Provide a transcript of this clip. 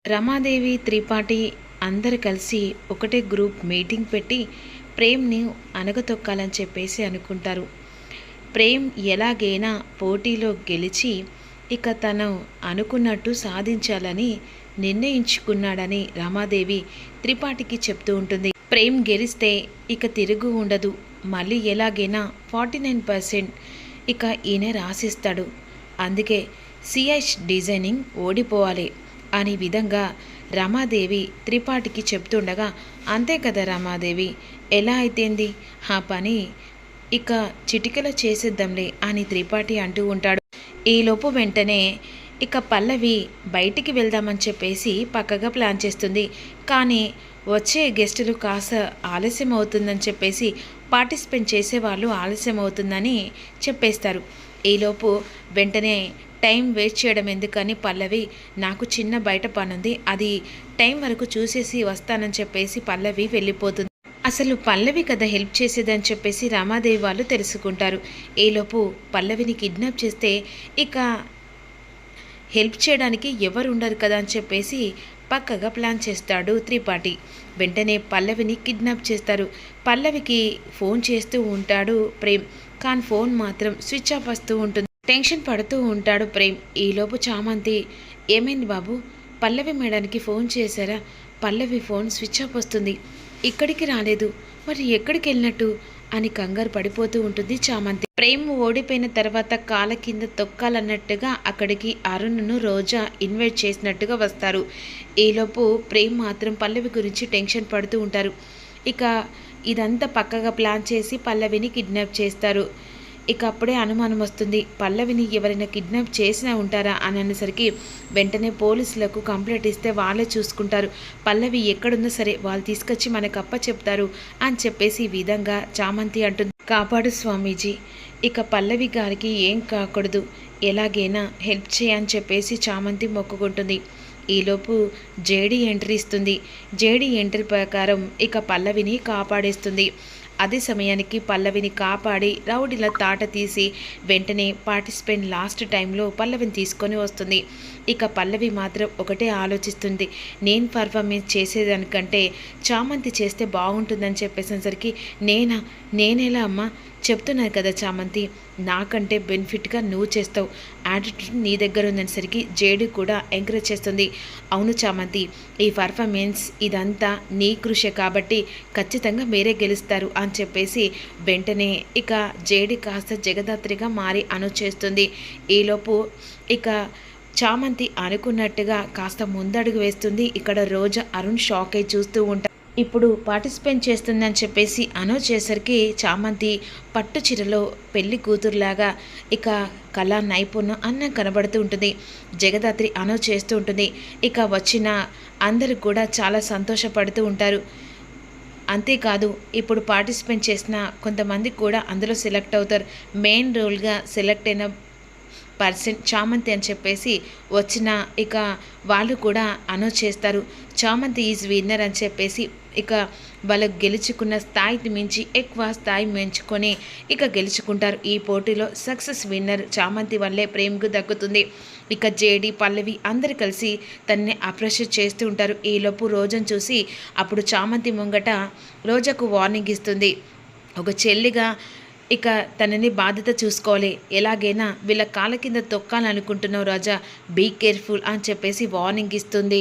రమాదేవి, త్రిపాఠి అందరూ కలిసి ఒకటే గ్రూప్ మీటింగ్ పెట్టి ప్రేమ్‌ని అణగతొక్కాలని చెప్పేసి అనుకుంటారు. ప్రేమ్ ఎలాగైనా పోటీలో గెలిచి ఇక తను అనుకున్నట్టు సాధించాలని నిర్ణయించుకున్నాడని రమాదేవి త్రిపాఠికి చెప్తూ ఉంటుంది. ప్రేమ్ గెలిస్తే ఇక తిరుగు ఉండదు. మళ్ళీ ఎలాగైనా 49% ఇక ఈయన రాసిస్తాడు. అందుకే సిహెచ్ డిజైనింగ్ ఓడిపోవాలి అనే విధంగా రమాదేవి త్రిపాఠికి చెప్తుండగా, అంతే కదా రమాదేవి, ఎలా అయితేంది ఆ పని ఇక చిటికెలో చేసేద్దాంలే అని త్రిపాఠి అంటూ ఉంటాడు. ఈలోపు వెంటనే ఇక పల్లవి బయటికి వెళ్దామని చెప్పేసి పక్కగా ప్లాన్ చేస్తుంది. కానీ వచ్చే గెస్టులు కాస్త ఆలస్యం అవుతుందని చెప్పేసి పార్టిసిపేట్ చేసేవాళ్ళు ఆలస్యం అవుతుందని చెప్పేస్తారు. ఈలోపు వెంటనే టైం వేస్ట్ చేయడం ఎందుకని పల్లవి, నాకు చిన్న బయట పనుంది, అది టైం వరకు చూసేసి వస్తానని చెప్పేసి పల్లవి వెళ్ళిపోతుంది. అసలు పల్లవి కదా హెల్ప్ చేసేదని చెప్పేసి రామాదేవి వాళ్ళు తెలుసుకుంటారు. ఈలోపు పల్లవిని కిడ్నాప్ చేస్తే ఇక హెల్ప్ చేయడానికి ఎవరు ఉండరు కదా అని చెప్పేసి పక్కగా ప్లాన్ చేస్తాడు త్రిపాఠి. వెంటనే పల్లవిని కిడ్నాప్ చేస్తారు. పల్లవికి ఫోన్ చేస్తూ ఉంటాడు ప్రేమ్, కానీ ఫోన్ మాత్రం స్విచ్ ఆఫ్ వస్తూ ఉంటుంది. టెన్షన్ పడుతూ ఉంటాడు ప్రేమ్. ఈలోపు చామంతి, ఏమైంది బాబు, పల్లవి మేడానికి ఫోన్ చేశారా? పల్లవి ఫోన్ స్విచ్ ఆఫ్ వస్తుంది, ఇక్కడికి రాలేదు, మరి ఎక్కడికి వెళ్ళినట్టు అని కంగారు పడిపోతూ ఉంటుంది చామంతి. ప్రేమ్ ఓడిపోయిన తర్వాత కాళ్ళ కింద తొక్కాలన్నట్టుగా అక్కడికి అరుణ్ను రోజా ఇన్వైట్ చేసినట్టుగా వస్తారు. ఈలోపు ప్రేమ్ మాత్రం పల్లవి గురించి టెన్షన్ పడుతూ ఉంటారు. ఇక ఇదంతా పక్కగా ప్లాన్ చేసి పల్లవిని కిడ్నాప్ చేస్తారు. ఇక అప్పుడే అనుమానం వస్తుంది, పల్లవిని ఎవరైనా కిడ్నాప్ చేసినా ఉంటారా అని అనేసరికి వెంటనే పోలీసులకు కంప్లైంట్ ఇస్తే వాళ్ళే చూసుకుంటారు, పల్లవి ఎక్కడున్నా సరే వాళ్ళు తీసుకొచ్చి మనకు అప్ప చెప్తారు అని చెప్పేసి ఈ విధంగా చామంతి అంటుంది. కాపాడు స్వామీజీ, ఇక పల్లవి గారికి ఏం కాకూడదు, ఎలాగైనా హెల్ప్ చేయని చెప్పేసి చామంతి మొక్కుకుంటుంది. ఈలోపు జేడీ ఎంట్రీ ఇస్తుంది. జేడీ ఎంట్రీ ప్రకారం ఇక పల్లవిని కాపాడేస్తుంది. అదే సమయానికి పల్లవిని కాపాడి రౌడీల తాట తీసి వెంటనే పార్టిసిపెంట్ లాస్ట్ టైంలో పల్లవిని తీసుకొని వస్తుంది. ఇక పల్లవి మాత్రం ఒకటే ఆలోచిస్తుంది, నేను పర్ఫార్మెన్స్ చేసేదానికంటే చామంతి చేస్తే బాగుంటుందని చెప్పేసరికి నేనేలా అమ్మా, చెప్తున్నాను కదా చామంతి, నాకంటే బెనిఫిట్గా నువ్వు చేస్తావు, యాటిట్యూడ్ నీ దగ్గర ఉందనేసరికి జేడి కూడా ఎంకరేజ్ చేస్తుంది. అవును చామంతి, ఈ పర్ఫార్మెన్స్ ఇదంతా నీ కృషి కాబట్టి ఖచ్చితంగా మీరే గెలుస్తారు అని చెప్పేసి వెంటనే ఇక జేడి కాస్త జగదాత్రిగా మారి చేస్తుంది. ఈలోపు ఇక చామంతి అనుకున్నట్టుగా కాస్త ముందడుగు వేస్తుంది. ఇక్కడ రోజా అరుణ్ షాక్ అయి చూస్తూ ఉంటారు. ఇప్పుడు పార్టిసిపేట్ చేస్తుందని చెప్పేసి చేసరికి చామంతి పట్టు చీరలో పెళ్లి కూతురులాగా ఇక కళా నైపుణ్యం అన్నం కనబడుతూ ఉంటుంది. జగదాత్రి చేస్తూ ఉంటుంది. ఇక వచ్చిన అందరూ కూడా చాలా సంతోషపడుతూ ఉంటారు. అంతేకాదు, ఇప్పుడు పార్టిసిపేట్ చేసిన కొంతమంది కూడా అందులో సెలెక్ట్ అవుతారు. మెయిన్ రోల్గా సెలెక్ట్ అయిన పర్సన్ చామంతి అని చెప్పేసి వచ్చిన ఇక వాళ్ళు కూడా చేస్తారు. చామంతి ఈజ్ విన్నర్ అని చెప్పేసి ఇక వాళ్ళకు గెలుచుకున్న స్థాయికి మించి ఎక్కువ స్థాయి మెంచుకొని ఇక గెలుచుకుంటారు. ఈ పోటీలో సక్సెస్ విన్నర్ చామంతి వల్లే ప్రేమ్కు దక్కుతుంది. ఇక జేడి, పల్లవి అందరు కలిసి తనని అప్రిషియేట్ చేస్తూ ఉంటారు. ఈలోపు రోజను చూసి అప్పుడు చామంతి ముంగట రోజాకు వార్నింగ్ ఇస్తుంది. ఒక చెల్లిగా ఇక తనని బాధ్యత చూసుకోవాలి, ఎలాగైనా వీళ్ళ కాళ్ళ కింద తొక్కాలనుకుంటున్నావు రాజా, బీ కేర్ఫుల్ అని చెప్పేసి వార్నింగ్ ఇస్తుంది.